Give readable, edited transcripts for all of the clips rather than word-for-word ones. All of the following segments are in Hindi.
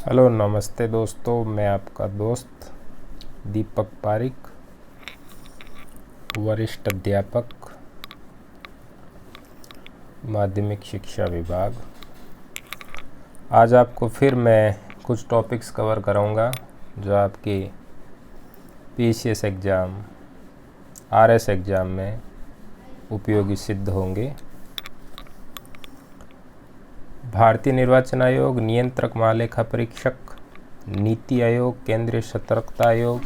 हेलो नमस्ते दोस्तों, मैं आपका दोस्त दीपक पारिक, वरिष्ठ अध्यापक माध्यमिक शिक्षा विभाग। आज आपको फिर मैं कुछ टॉपिक्स कवर कराऊंगा जो आपके पीसीएस एग्ज़ाम, आरएस एग्ज़ाम में उपयोगी सिद्ध होंगे। भारतीय निर्वाचन आयोग, नियंत्रक महालेखा परीक्षक, नीति आयोग, केंद्रीय सतर्कता आयोग,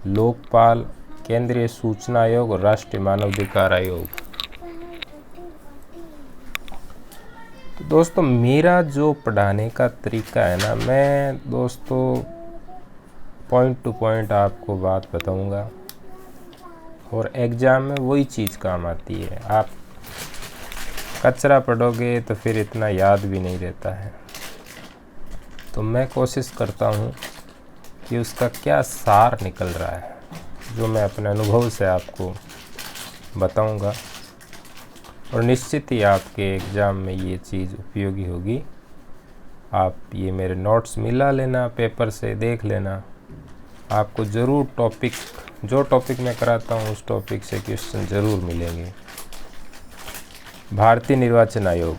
लोकपाल, केंद्रीय सूचना आयोग और राष्ट्रीय मानवाधिकार आयोग। तो दोस्तों, मेरा जो पढ़ाने का तरीका है ना, मैं दोस्तों पॉइंट टू पॉइंट आपको बात बताऊंगा और एग्ज़ाम में वही चीज़ काम आती है। आप कचरा पढ़ोगे तो फिर इतना याद भी नहीं रहता है। तो मैं कोशिश करता हूँ कि उसका क्या सार निकल रहा है, जो मैं अपने अनुभव से आपको बताऊंगा, और निश्चित ही आपके एग्ज़ाम में ये चीज़ उपयोगी होगी। आप ये मेरे नोट्स मिला लेना, पेपर से देख लेना, आपको ज़रूर जो टॉपिक मैं कराता हूँ उस टॉपिक से क्वेश्चन ज़रूर मिलेंगे। भारतीय निर्वाचन आयोग,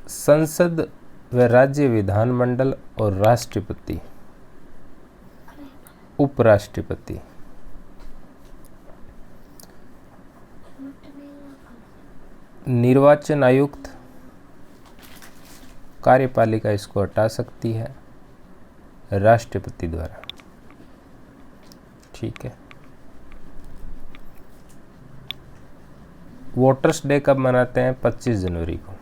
संसद व राज्य विधानमंडल और राष्ट्रपति, उपराष्ट्रपति, निर्वाचन आयुक्त, कार्यपालिका इसको हटा सकती है राष्ट्रपति द्वारा। ठीक है। वोटर्स डे कब मनाते हैं? 25 जनवरी को।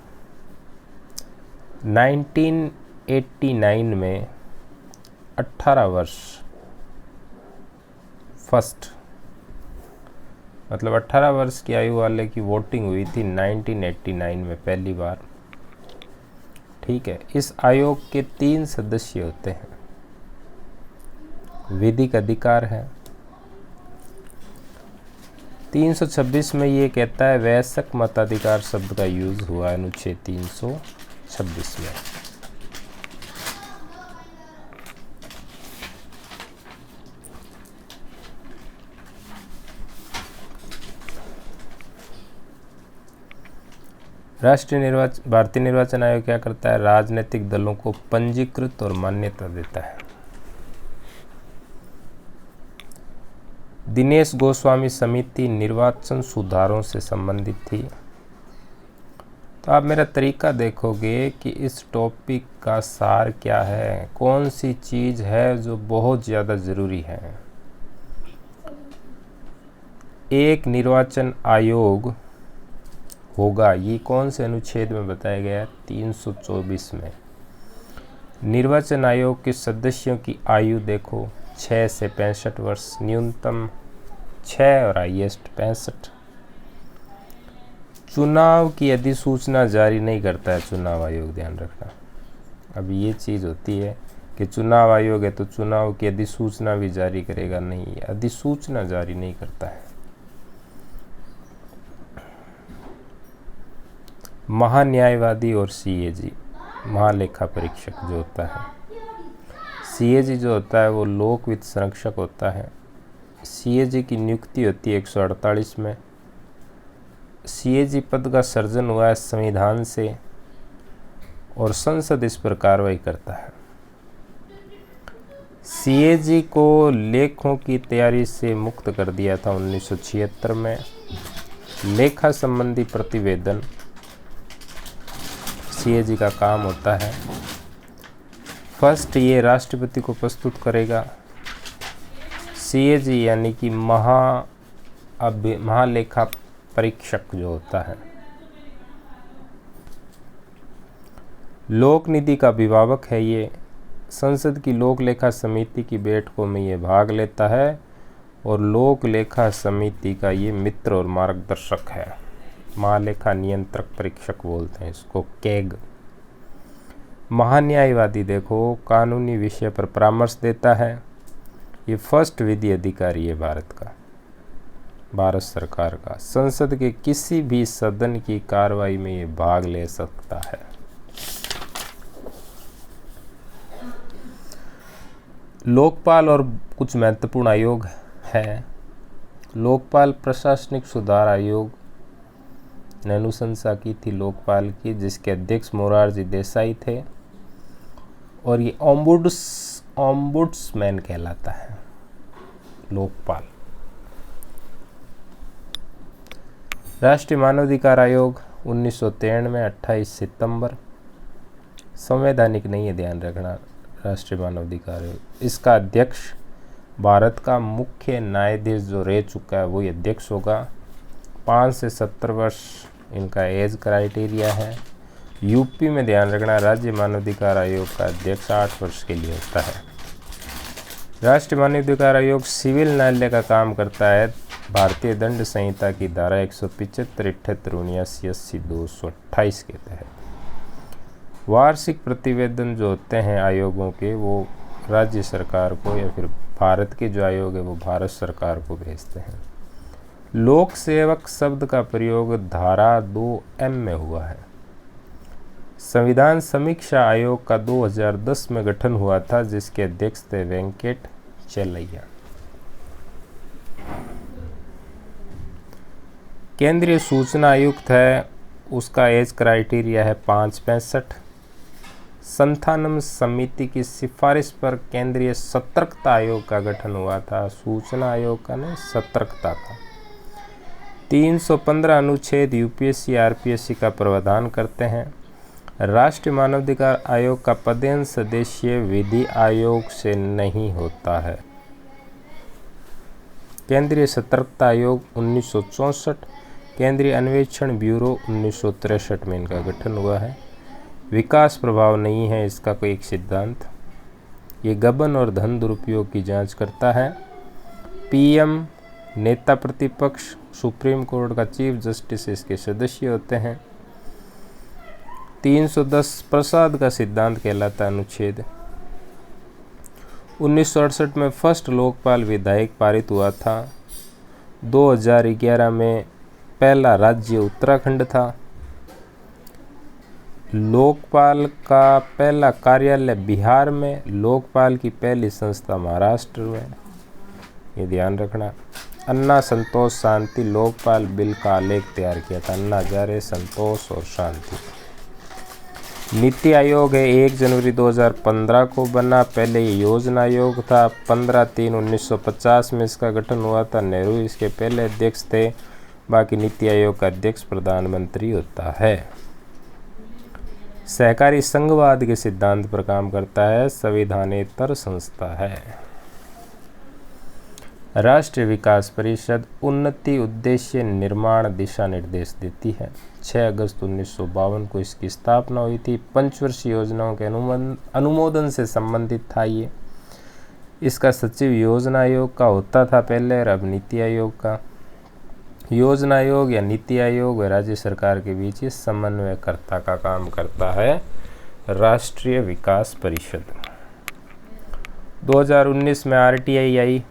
1989 में 18 वर्ष फर्स्ट, मतलब 18 वर्ष की आयु वाले की वोटिंग हुई थी 1989 में पहली बार। ठीक है। इस आयोग के 3 सदस्य होते हैं। विधिक अधिकार है। 326 में ये कहता है, वयस्क मताधिकार शब्द का यूज हुआ है अनुच्छेद 326 में। भारतीय निर्वाचन आयोग क्या करता है? राजनीतिक दलों को पंजीकृत और मान्यता देता है। दिनेश गोस्वामी समिति निर्वाचन सुधारों से संबंधित थी। तो आप मेरा तरीका देखोगे कि इस टॉपिक का सार क्या है, कौन सी चीज़ है जो बहुत ज़्यादा ज़रूरी है। एक निर्वाचन आयोग होगा, ये कौन से अनुच्छेद में बताया गया है? 324 में। निर्वाचन आयोग के सदस्यों की आयु देखो, 6 से 65 वर्ष, न्यूनतम 6 और हाईएस्ट 65। चुनाव की अधिसूचना जारी नहीं करता है चुनाव आयोग, ध्यान रखना। अब ये चीज़ होती है कि चुनाव आयोग है तो चुनाव की अधिसूचना भी जारी करेगा, नहीं, अधिसूचना जारी नहीं करता है। महान्यायवादी और सीएजी, महालेखा परीक्षक जो होता है। सीएजी जो होता है वो लोकवित्त संरक्षक होता है। सीएजी की नियुक्ति होती है 148 में। सीएजी पद का सर्जन हुआ है संविधान से और संसद इस पर कार्रवाई करता है। सीएजी को लेखों की तैयारी से मुक्त कर दिया था 1976 में। लेखा संबंधी प्रतिवेदन सीएजी का काम होता है। फर्स्ट ये राष्ट्रपति को प्रस्तुत करेगा। सीएजी यानी कि महालेखा परीक्षक जो होता है। लोक नीति का अभिभावक है ये। संसद की लोक लेखा समिति की बैठकों में ये भाग लेता है और लोक लेखा समिति का ये मित्र और मार्गदर्शक है। महालेखा नियंत्रक परीक्षक बोलते हैं इसको, कैग। महान्यायवादी देखो, कानूनी विषय पर परामर्श देता है। ये फर्स्ट विधि अधिकारी है भारत का। भारत सरकार का। संसद के किसी भी सदन की कार्रवाई में ये भाग ले सकता है। लोकपाल और कुछ महत्वपूर्ण आयोग है। लोकपाल प्रशासनिक सुधार आयोग ने अनुशंसा की थी लोकपाल की, जिसके अध्यक्ष मोरारजी देसाई थे, और ये ओम्बुड्समैन कहलाता है लोकपाल। राष्ट्रीय मानवाधिकार आयोग 1993 में 28 सितंबर, संवैधानिक नहीं है, ध्यान रखना। राष्ट्रीय मानवाधिकार आयोग, इसका अध्यक्ष भारत का मुख्य न्यायाधीश जो रह चुका है वही अध्यक्ष होगा। 5 से 70 वर्ष इनका एज क्राइटेरिया है। यूपी में ध्यान रखना, राज्य मानवाधिकार आयोग का अध्यक्ष 8 वर्ष के लिए होता है। राष्ट्रीय मानवाधिकार आयोग सिविल न्यायालय का काम करता है। भारतीय दंड संहिता की धारा 175, 78, 79, 80, 228 के तहत वार्षिक प्रतिवेदन जो होते हैं आयोगों के, वो राज्य सरकार को या फिर भारत के जो आयोग है वो भारत सरकार को भेजते हैं। लोक सेवक शब्द का प्रयोग धारा 2M में हुआ है। संविधान समीक्षा आयोग का 2010 में गठन हुआ था, जिसके अध्यक्ष थे वेंकट चेलैया। केंद्रीय सूचना आयुक्त है, उसका एज क्राइटेरिया है 5-65। संथानम समिति की सिफारिश पर केंद्रीय सतर्कता आयोग का गठन हुआ था। सूचना आयोग का नहीं, सतर्कता का। 315 अनुच्छेद यूपीएससी आरपीएससी का प्रावधान करते हैं। राष्ट्रीय मानवाधिकार आयोग का पदेन सदस्य विधि आयोग से नहीं होता है। केंद्रीय सतर्कता आयोग 1964, केंद्रीय अन्वेषण ब्यूरो 1963 में इनका गठन हुआ है। विकास प्रभाव नहीं है इसका कोई एक सिद्धांत। ये गबन और धन दुरुपयोग की जांच करता है। पीएम नेता प्रतिपक्ष, सुप्रीम कोर्ट का चीफ जस्टिस इसके सदस्य होते हैं। 310 प्रसाद का सिद्धांत कहलाता अनुच्छेद। 1968 में फर्स्ट लोकपाल विधेयक पारित हुआ था। 2011 में पहला राज्य उत्तराखंड था। लोकपाल का पहला कार्यालय बिहार में, लोकपाल की पहली संस्था महाराष्ट्र में, ये ध्यान रखना। अन्ना संतोष शांति लोकपाल बिल का आलेख तैयार किया था। अन्ना हजारे, संतोष और शांति। नीति आयोग है, 1 जनवरी 2015 को बना। पहले ये योजना आयोग था। 15/3/1950 में इसका गठन हुआ था। नेहरू इसके पहले अध्यक्ष थे। बाकी नीति आयोग का अध्यक्ष प्रधानमंत्री होता है। सहकारी संघवाद के सिद्धांत पर काम करता है। संविधानेतर संस्था है। राष्ट्रीय विकास परिषद उन्नति उद्देश्य निर्माण दिशा निर्देश देती है। 6 अगस्त 1952 को इसकी स्थापना हुई थी। पंचवर्षीय योजनाओं के अनुमोदन से संबंधित था ये। इसका सचिव योजना आयोग का होता था पहले, और अब नीति आयोग का। योजना आयोग या नीति आयोग व राज्य सरकार के बीच इस समन्वयकर्ता का काम करता है राष्ट्रीय विकास परिषद। 2019 में आरटीआई आई।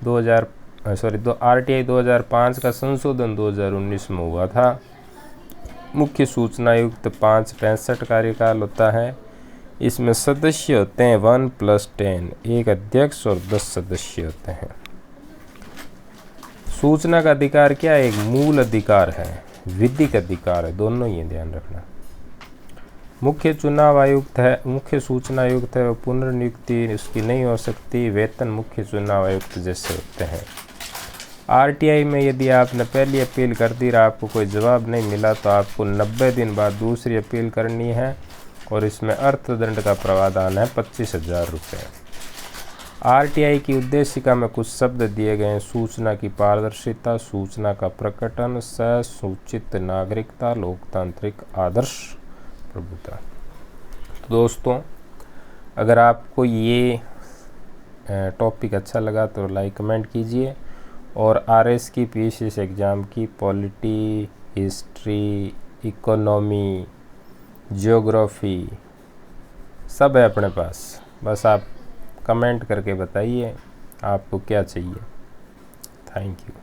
आरटीआई 2005 का संशोधन 2019 में हुआ था। मुख्य सूचना आयुक्त 5-65 कार्यकाल होता है। इसमें सदस्य होते हैं 1+10, एक अध्यक्ष और 10 सदस्य होते हैं। सूचना का अधिकार क्या है? एक मूल अधिकार है, विधिक अधिकार है, दोनों ही ध्यान रखना। मुख्य चुनाव आयुक्त है, मुख्य सूचना आयुक्त है, पुनर्नियुक्ति उसकी नहीं हो सकती। वेतन मुख्य चुनाव आयुक्त जैसे होते हैं। आरटीआई में यदि आपने पहली अपील कर दी और आपको कोई जवाब नहीं मिला तो आपको 90 दिन बाद दूसरी अपील करनी है, और इसमें अर्थदंड का प्रावधान है 25,000 रुपये। आरटीआई की उद्देशिका में कुछ शब्द दिए गए हैं। सूचना की पारदर्शिता, सूचना का प्रकटन, सूचित नागरिकता, लोकतांत्रिक आदर्श, प्रभुता। तो दोस्तों, अगर आपको ये टॉपिक अच्छा लगा तो लाइक कमेंट कीजिए, और आरएस की पीसीएस एग्ज़ाम की पॉलिटी, हिस्ट्री, इकोनॉमी, ज्योग्राफी सब है अपने पास। बस आप कमेंट करके बताइए आपको क्या चाहिए। Thank you.